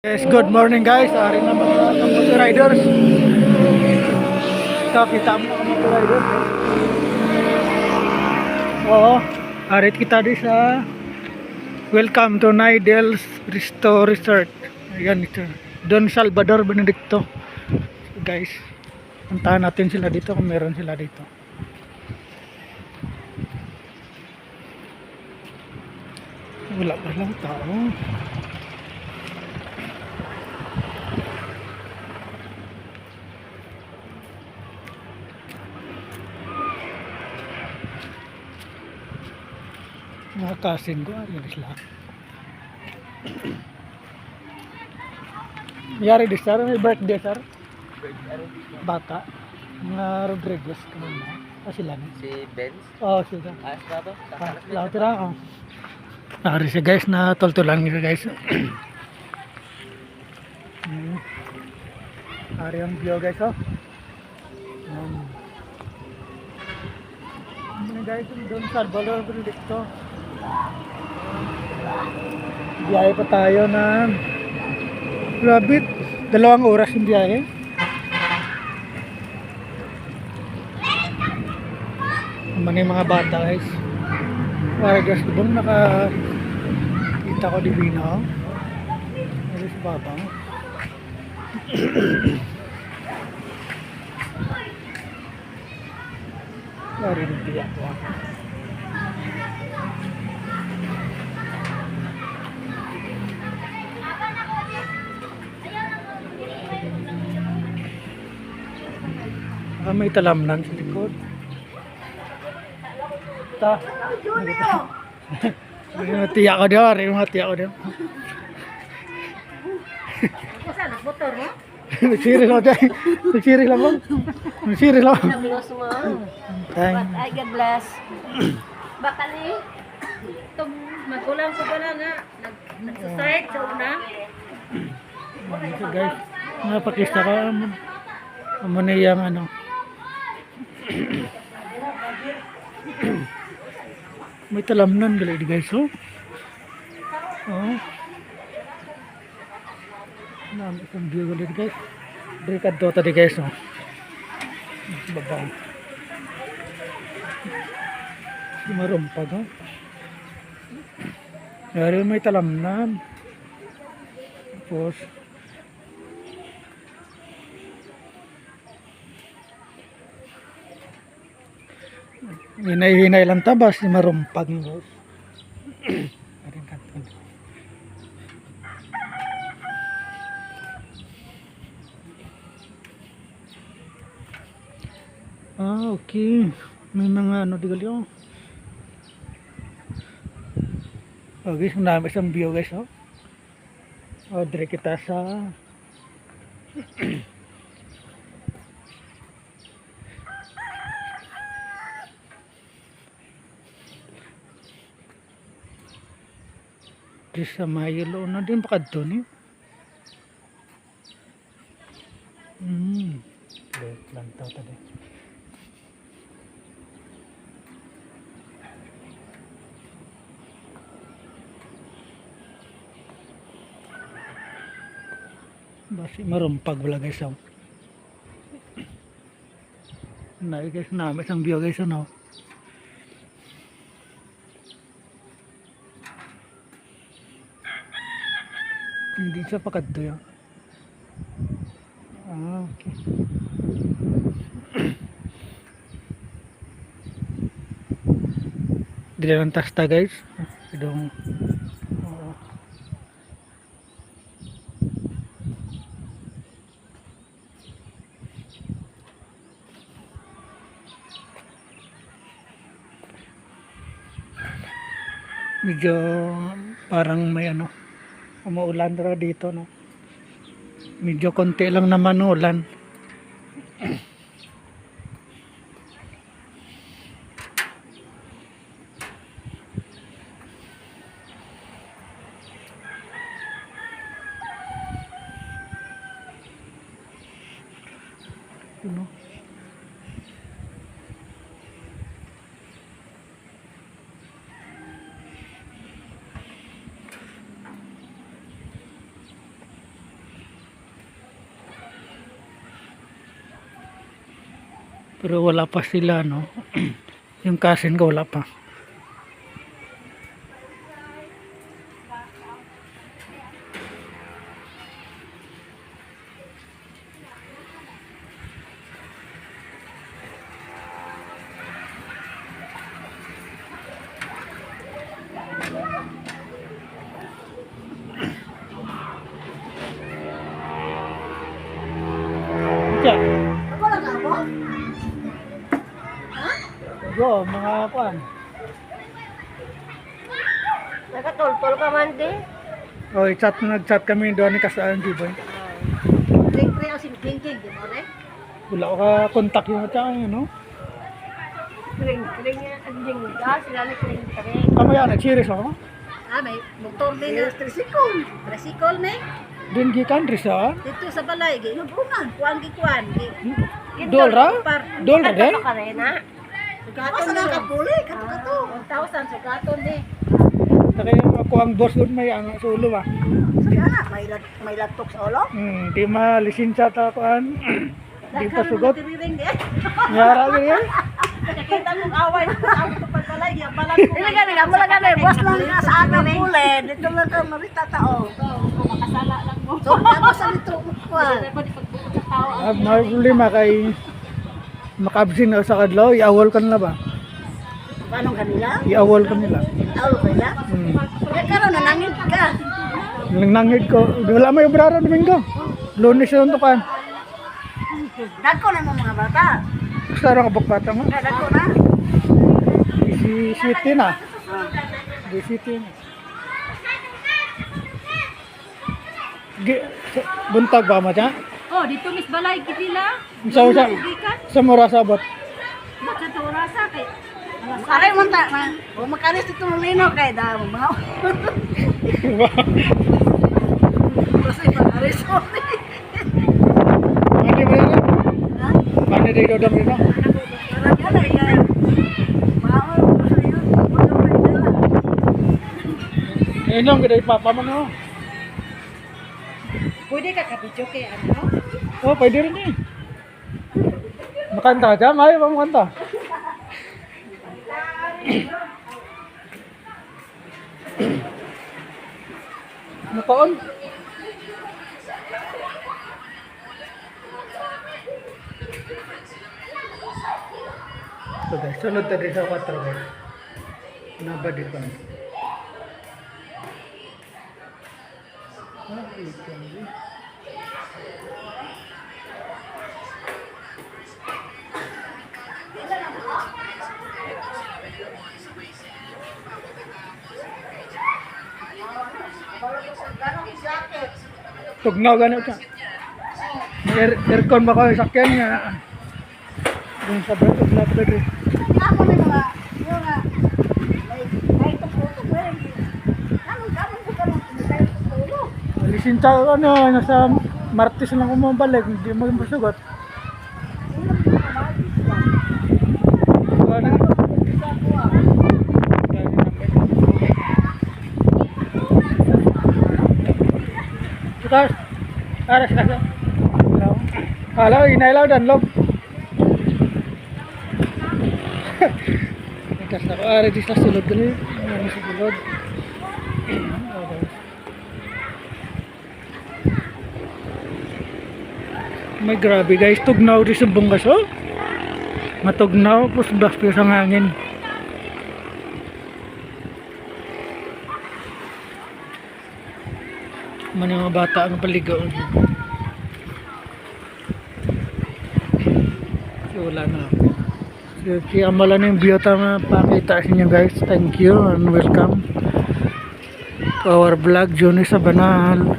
Yes, good morning guys. Ari na mga motor riders. Kita mo mga motor riders. Oo, arit kita di sa Welcome to Nidels Resto Resort. Ayan ito. Don Salvador Benedicto. Guys, puntahan natin sila dito kung meron sila dito. Wala pa lang tao. Mga kasin ko, ayun sila. Yari di sir, may birthday sir. Bata. Mga Rodriguez kaman na. Sila na. Si Benz? Oo, sila. Ayos na to? Lahat tira ako. Nari siya guys, na toltolan nila guys. Ari ang view guys oh. Ano guys, doon sa Salvador Benedicto. Biyahe pa tayo ng grabe, 2 oras yung biyahe. Naman yung mga bata guys. Wargas doon nakakita ko divino. Ano sa baba mo? Narinig din ako. May talamnan sa likod. Ta. Tiyak ko diyan, tiyak ko diyan. Saan? Motor mo? Nagsiris lang dyan. Nagsiris lang mo. Nagsiris lang. Naglos mo. Ay, God bless. Baka ni, itong magulang ko pala nga, nagsasayad sa una. So guys, napakista ka. Amo na yung ano. May talamnan gali di guys oh. Oh. Nami isang view gali di guys. Berikat do tadi guys oh. Babang. Marumpag oh. Dari may talamnan. Tapos hinay-hinay lang tabas, marumpag guys. Okay. May mga ano di gali oh. Oh guys, namin isang view guys oh. Oh, dire kita sa di sa Mayelo na din pakadto ni. Wait lang tao tadi. Basi marumpag wala guys oh. Na guys, namin isang view guys ano. Hindi siya pakadto yun. Okay. Dili lang tasta guys. Idong medyo parang may ano umuulan raw dito no. Medyo konti lang naman ulan. Ano? Pero wala pa sila, no? Yung cousin ko wala pa. Tiya, Wala ka mo? go, mga kwan. Nakatultol ka man di? Oh, nag-chat kami doon ni Kasaan, di ba? Kring-kring ang simking-king, di mo rin? Wala ko ka contact yung tsaka, no? Kring-kring yan. Ang dingga, sila ni kring-kring. Kamo yan, nag-series ako. May motor din na. Tricycle. Tricycle, may? Din gikan, Risa. Dito sa balay, ginubungan. Kuan. Dolra? Dolra din? Ka rin, ha? Sugaton din. Masa nakapuli? Kato-kato. 1,000, sugaton din. Saka yung ako ang boss doon may ano, sa ulo ba? Sana, may laptop sa ulo? Di malisensya ta kuan. Di pa sugot. Tiriring di. Nyara ko yan. Nakita mong away sa auto pagbalay, yan balag ko. Hindi ka, wala ka na. Boss lang ka sa akin puli. Dito lang ka marita tao. Kung makasala lang mo. So, ako sa dito. Hindi ko di pagbukod sa tao. May problema kay makabsin na sa kadlaw, iawol ka nila ba? Paano kanila? Iawol ka nila. Tao kanila? Kaya karoon, nanangin ka. Nangid ko, wala may obrara Domingo. Lunes na to kan. Dagko na mo mga bata. Sara ka bata mo. Dagko na. Si city na. Di city na. Buntag ba ma dyan? Oh, dito Miss Balay kitila. Sa mura sabot. Sa turasa kay. Aray mo ta na. O makalis dito ng lino kay da mo. Kasi pag-aris mo. Mandi mo na. Mandi dito dam dito. Inom kita ipapa mo no. Pwede ka kapityo kay ano? Oh, pwede rin eh. Makanta ka? Ayaw ba makanta? Nakaon? So guys, sunod tadi sa 4 guys. Nabadi pa. Tugnaw gano'n siya. Aircon ba ko yung sakyan nga. Doon sa vlog rin. Ako na mga, yung nga, may tuputo ko rin. Kamon ko ka lang, may tuputo. Lisinta ano, nasa Martes lang kumabalik, hindi mo yung masugot. Tapos, aras ka. Kala, inailaw dan log. Tapos ako, aras di sa sulod dali. Ano sa sulod. May grabe guys, tugnaw di sa bungkas oh. Matugnaw, pus baspi sa hangin. Man yung mga bata ang paligaw. So wala na ako. So kaya mala na yung biyota na pakita sa inyo guys. Thank you and welcome to our vlog Johnny sa Banal.